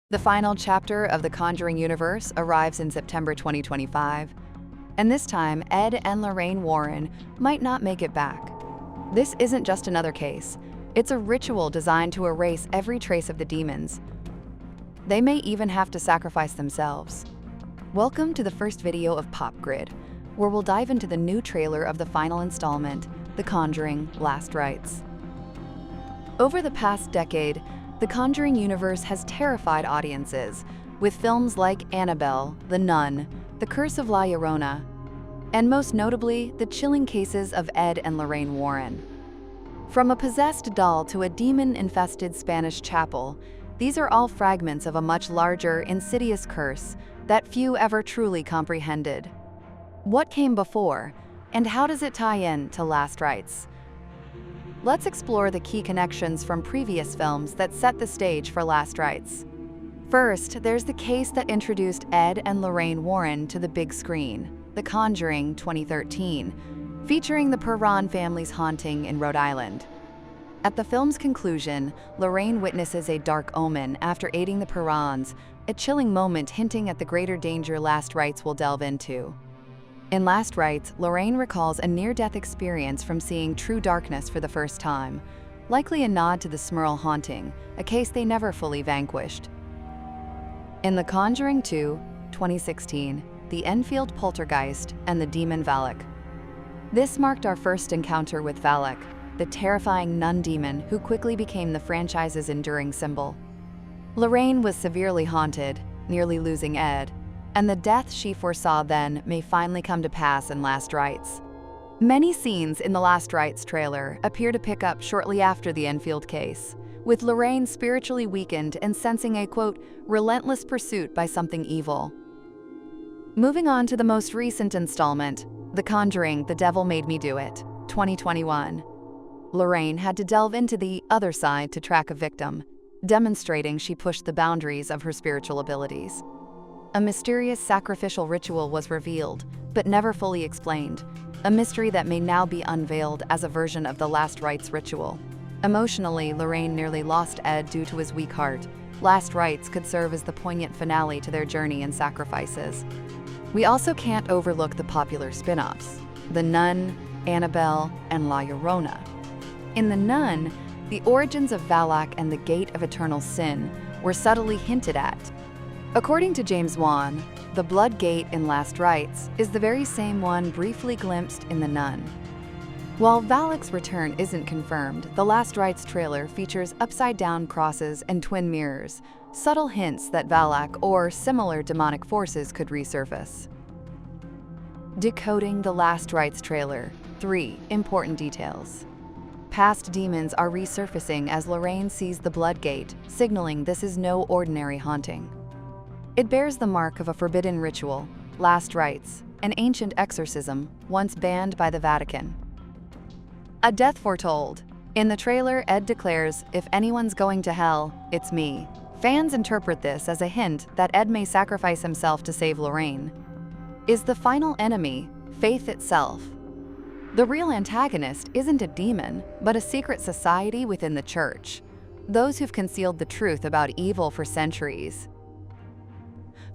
The final chapter of the Conjuring Universe arrives in September 2025, and this time Ed and Lorraine Warren might not make it back. This isn't just another case, it's a ritual designed to erase every trace of the demons. They may even have to sacrifice themselves. Welcome to the first video of Pop Grid, where we'll dive into the new trailer of the final installment, The Conjuring Last Rites. Over the past decade, the Conjuring universe has terrified audiences, with films like Annabelle, The Nun, The Curse of La Llorona, and most notably, the chilling cases of Ed and Lorraine Warren. From a possessed doll to a demon-infested Spanish chapel, these are all fragments of a much larger, insidious curse that few ever truly comprehended. What came before, and how does it tie in to Last Rites? Let's explore the key connections from previous films that set the stage for Last Rites. First, there's the case that introduced Ed and Lorraine Warren to the big screen, The Conjuring 2013, featuring the Perron family's haunting in Rhode Island. At the film's conclusion, Lorraine witnesses a dark omen after aiding the Perrons, a chilling moment hinting at the greater danger Last Rites will delve into. In Last Rites, Lorraine recalls a near-death experience from seeing true darkness for the first time, likely a nod to the Smurl haunting, a case they never fully vanquished. In The Conjuring 2, 2016, the Enfield poltergeist and the demon Valak. This marked our first encounter with Valak, the terrifying nun demon who quickly became the franchise's enduring symbol. Lorraine was severely haunted, nearly losing Ed, and the death she foresaw then may finally come to pass in Last Rites. Many scenes in the Last Rites trailer appear to pick up shortly after the Enfield case, with Lorraine spiritually weakened and sensing a, quote, relentless pursuit by something evil. Moving on to the most recent installment, The Conjuring, The Devil Made Me Do It, 2021. Lorraine had to delve into the other side to track a victim, demonstrating she pushed the boundaries of her spiritual abilities. A mysterious sacrificial ritual was revealed, but never fully explained, a mystery that may now be unveiled as a version of the Last Rites ritual. Emotionally, Lorraine nearly lost Ed due to his weak heart. Last Rites could serve as the poignant finale to their journey and sacrifices. We also can't overlook the popular spin-offs, The Nun, Annabelle, and La Llorona. In The Nun, the origins of Valak and the Gate of Eternal Sin were subtly hinted at. According to James Wan, the Blood Gate in Last Rites is the very same one briefly glimpsed in The Nun. While Valak's return isn't confirmed, the Last Rites trailer features upside-down crosses and twin mirrors, subtle hints that Valak or similar demonic forces could resurface. Decoding the Last Rites trailer. 3 important details. Past demons are resurfacing as Lorraine sees the Blood Gate, signaling this is no ordinary haunting. It bears the mark of a forbidden ritual, Last Rites, an ancient exorcism once banned by the Vatican. A death foretold. In the trailer, Ed declares, "If anyone's going to hell, it's me." Fans interpret this as a hint that Ed may sacrifice himself to save Lorraine. Is the final enemy faith itself? The real antagonist isn't a demon, but a secret society within the church, those who've concealed the truth about evil for centuries.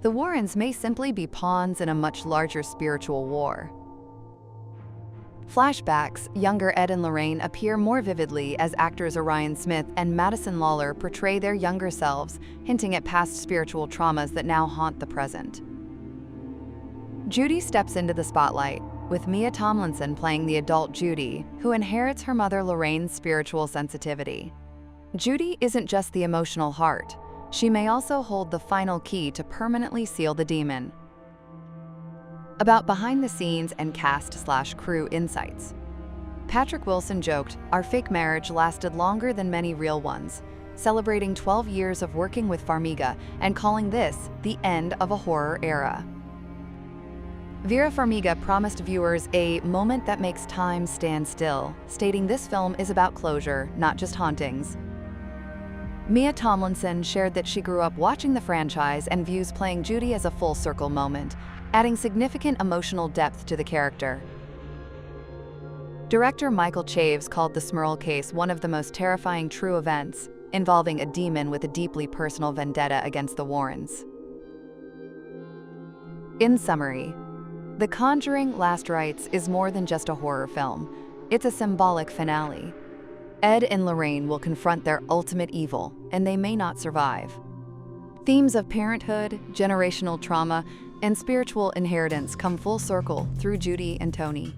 The Warrens may simply be pawns in a much larger spiritual war. Flashbacks, younger Ed and Lorraine appear more vividly as actors Orion Smith and Madison Lawler portray their younger selves, hinting at past spiritual traumas that now haunt the present. Judy steps into the spotlight, with Mia Tomlinson playing the adult Judy, who inherits her mother Lorraine's spiritual sensitivity. Judy isn't just the emotional heart. She may also hold the final key to permanently seal the demon. About behind-the-scenes and cast/crew insights. Patrick Wilson joked, "Our fake marriage lasted longer than many real ones," celebrating 12 years of working with Farmiga and calling this the end of a horror era. Vera Farmiga promised viewers a moment that makes time stand still, stating this film is about closure, not just hauntings. Mia Tomlinson shared that she grew up watching the franchise and views playing Judy as a full-circle moment, adding significant emotional depth to the character. Director Michael Chaves called the Smurl case one of the most terrifying true events, involving a demon with a deeply personal vendetta against the Warrens. In summary, The Conjuring Last Rites is more than just a horror film. It's a symbolic finale. Ed and Lorraine will confront their ultimate evil, and they may not survive. Themes of parenthood, generational trauma, and spiritual inheritance come full circle through Judy and Tony.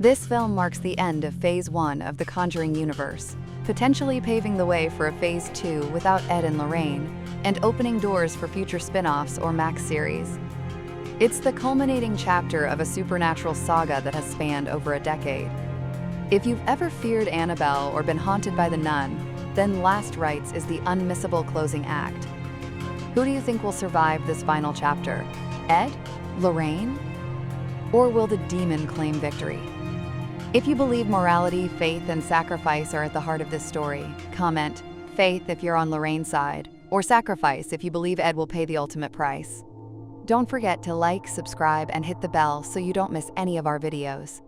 This film marks the end of Phase 1 of the Conjuring Universe, potentially paving the way for a Phase 2 without Ed and Lorraine, and opening doors for future spin-offs or Max series. It's the culminating chapter of a supernatural saga that has spanned over a decade. If you've ever feared Annabelle or been haunted by the nun, then Last Rites is the unmissable closing act. Who do you think will survive this final chapter? Ed? Lorraine? Or will the demon claim victory? If you believe morality, faith, and sacrifice are at the heart of this story, comment faith if you're on Lorraine's side, or sacrifice if you believe Ed will pay the ultimate price. Don't forget to like, subscribe, and hit the bell so you don't miss any of our videos.